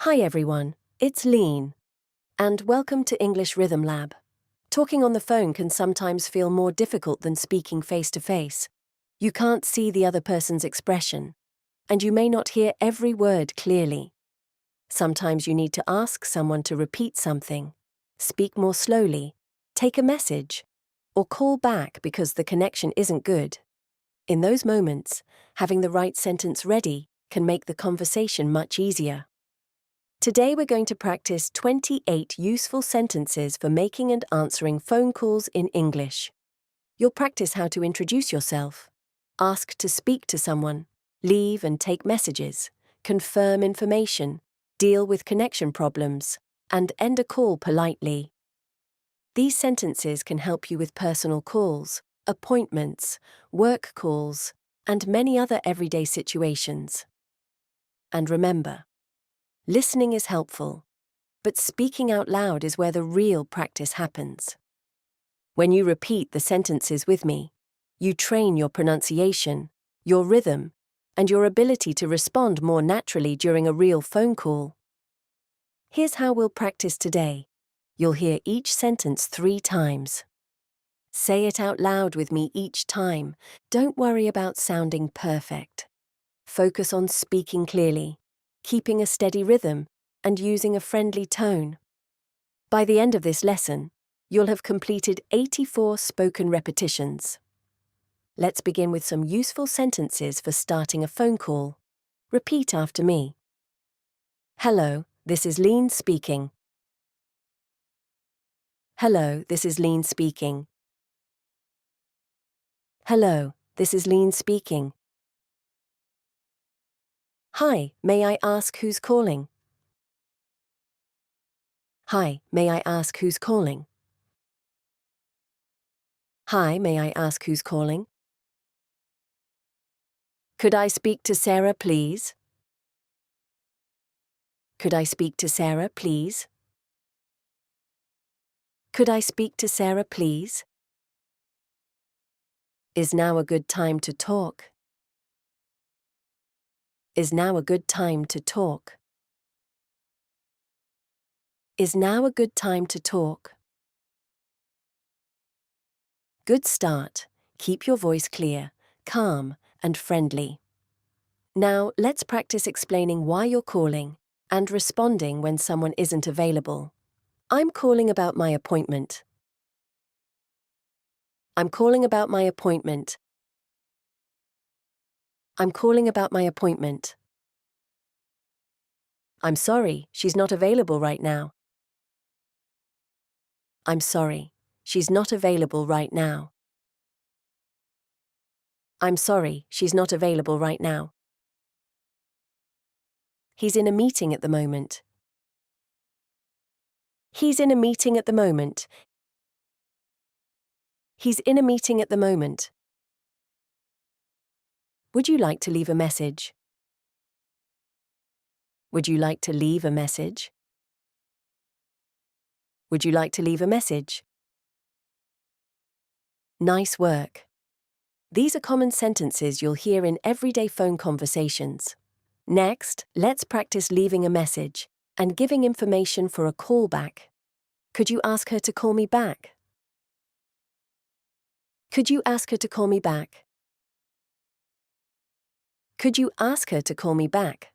Hi everyone, it's Lean, and welcome to English Rhythm Lab. Talking on the phone can sometimes feel more difficult than speaking face to face. You can't see the other person's expression, and you may not hear every word clearly. Sometimes you need to ask someone to repeat something, speak more slowly, take a message, or call back because the connection isn't good. In those moments, having the right sentence ready can make the conversation much easier. Today we're going to practice 28 useful sentences for making and answering phone calls in English. You'll practice how to introduce yourself, ask to speak to someone, leave and take messages, confirm information, deal with connection problems, and end a call politely. These sentences can help you with personal calls, appointments, work calls, and many other everyday situations. And remember, listening is helpful, but speaking out loud is where the real practice happens. When you repeat the sentences with me, you train your pronunciation, your rhythm, and your ability to respond more naturally during a real phone call. Here's how we'll practice today. You'll hear each sentence 3 times. Say it out loud with me each time. Don't worry about sounding perfect. Focus on speaking clearly, keeping a steady rhythm, and using a friendly tone. By the end of this lesson, you'll have completed 84 spoken repetitions. Let's begin with some useful sentences for starting a phone call. Repeat after me. Hello, this is Lean speaking. Hello, this is Lean speaking. Hello, this is Lean speaking. Hi, may I ask who's calling? Hi, may I ask who's calling? Hi, may I ask who's calling? Could I speak to Sarah, please? Could I speak to Sarah, please? Could I speak to Sarah, please? Is now a good time to talk? Is now a good time to talk? Is now a good time to talk? Good start. Keep your voice clear, calm, and friendly. Now, let's practice explaining why you're calling and responding when someone isn't available. I'm calling about my appointment. I'm calling about my appointment. I'm calling about my appointment. I'm sorry, she's not available right now. I'm sorry, she's not available right now. I'm sorry, she's not available right now. He's in a meeting at the moment. He's in a meeting at the moment. He's in a meeting at the moment. Would you like to leave a message? Would you like to leave a message? Would you like to leave a message? Nice work. These are common sentences you'll hear in everyday phone conversations. Next, let's practice leaving a message and giving information for a callback. Could you ask her to call me back? Could you ask her to call me back? Could you ask her to call me back?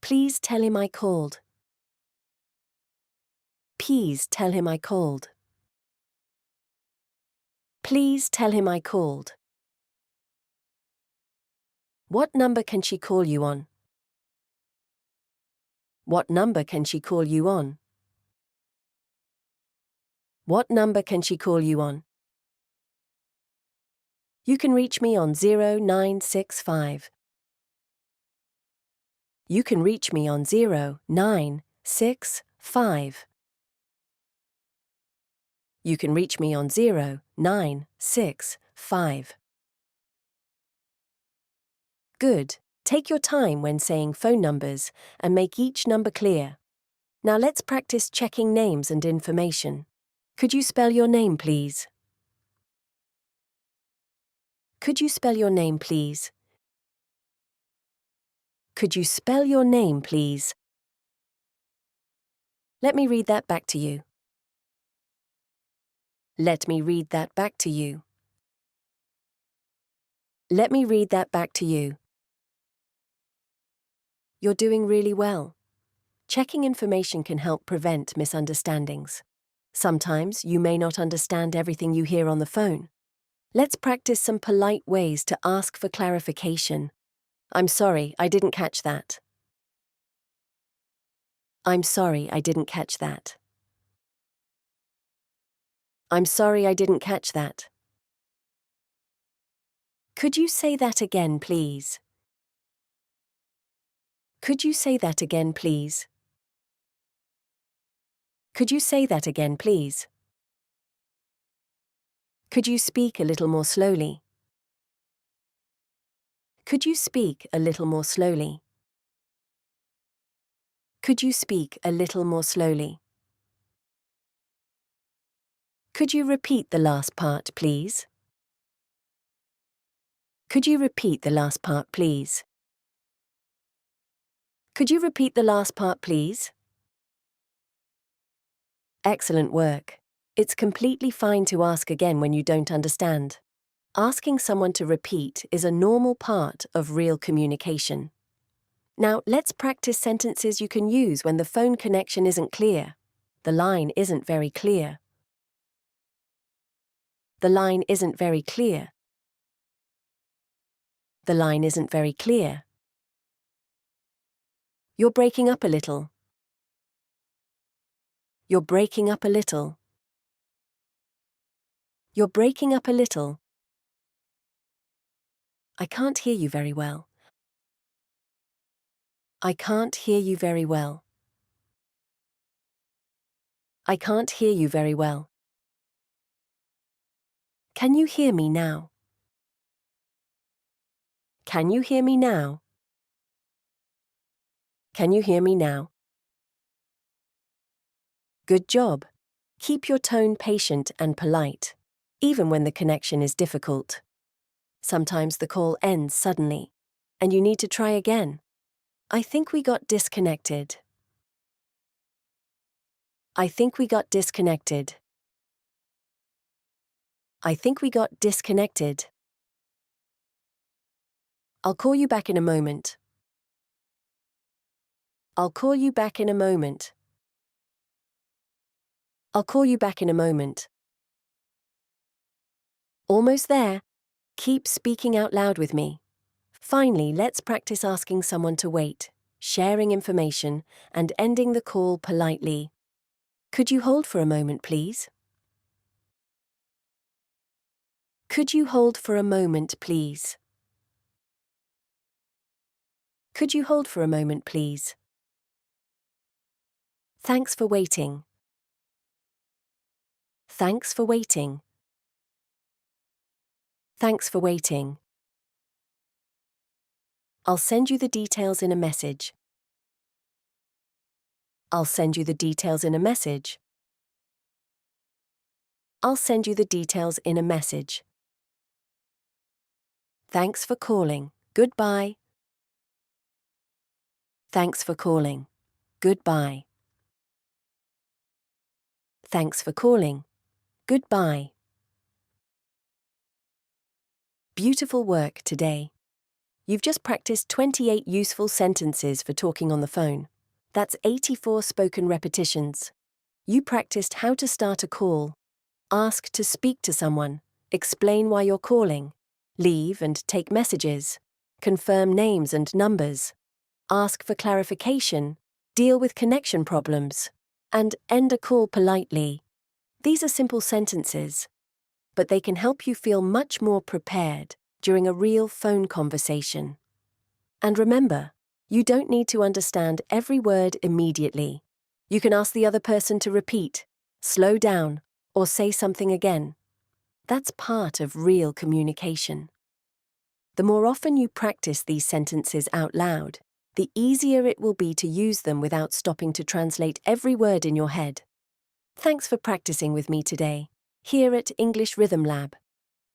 Please tell him I called. Please tell him I called. Please tell him I called. What number can she call you on? What number can she call you on? What number can she call you on? You can reach me on 0965. You can reach me on 0965. You can reach me on 0965. Good. Take your time when saying phone numbers and make each number clear. Now let's practice checking names and information. Could you spell your name, please? Could you spell your name, please? Could you spell your name, please? Let me read that back to you. Let me read that back to you. Let me read that back to you. You're doing really well. Checking information can help prevent misunderstandings. Sometimes you may not understand everything you hear on the phone. Let's practice some polite ways to ask for clarification. I'm sorry, I didn't catch that. I'm sorry, I didn't catch that. I'm sorry, I didn't catch that. Could you say that again, please? Could you say that again, please? Could you say that again, please? Could you speak a little more slowly? Could you speak a little more slowly? Could you speak a little more slowly? Could you repeat the last part, please? Could you repeat the last part, please? Could you repeat the last part, please? Excellent work. It's completely fine to ask again when you don't understand. Asking someone to repeat is a normal part of real communication. Now, let's practice sentences you can use when the phone connection isn't clear. The line isn't very clear. The line isn't very clear. The line isn't very clear. You're breaking up a little. You're breaking up a little. You're breaking up a little. I can't hear you very well. I can't hear you very well. I can't hear you very well. Can you hear me now? Can you hear me now? Can you hear me now? Good job. Keep your tone patient and polite, even when the connection is difficult. Sometimes the call ends suddenly, and you need to try again. I think we got disconnected. I think we got disconnected. I think we got disconnected. I'll call you back in a moment. I'll call you back in a moment. I'll call you back in a moment. Almost there. Keep speaking out loud with me. Finally, let's practice asking someone to wait, sharing information, and ending the call politely. Could you hold for a moment, please? Could you hold for a moment, please? Could you hold for a moment, please? Thanks for waiting. Thanks for waiting. Thanks for waiting. I'll send you the details in a message. I'll send you the details in a message. I'll send you the details in a message. Thanks for calling. Goodbye. Thanks for calling. Goodbye. Thanks for calling. Goodbye. Beautiful work today. You've just practiced 28 useful sentences for talking on the phone. That's 84 spoken repetitions. You practiced how to start a call, ask to speak to someone, explain why you're calling, leave and take messages, confirm names and numbers, ask for clarification, deal with connection problems, and end a call politely. These are simple sentences, but they can help you feel much more prepared during a real phone conversation. And remember, you don't need to understand every word immediately. You can ask the other person to repeat, slow down, or say something again. That's part of real communication. The more often you practice these sentences out loud, the easier it will be to use them without stopping to translate every word in your head. Thanks for practicing with me today, here at English Rhythm Lab.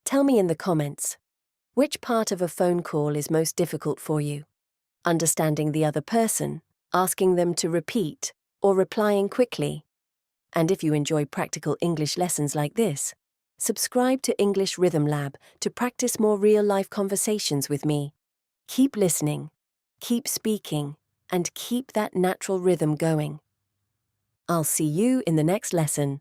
Tell me in the comments, which part of a phone call is most difficult for you? understanding the other person, asking them to repeat, or replying quickly. And if you enjoy practical English lessons like this, subscribe to English Rhythm Lab to practice more real-life conversations with me. Keep listening, keep speaking, and keep that natural rhythm going. I'll see you in the next lesson.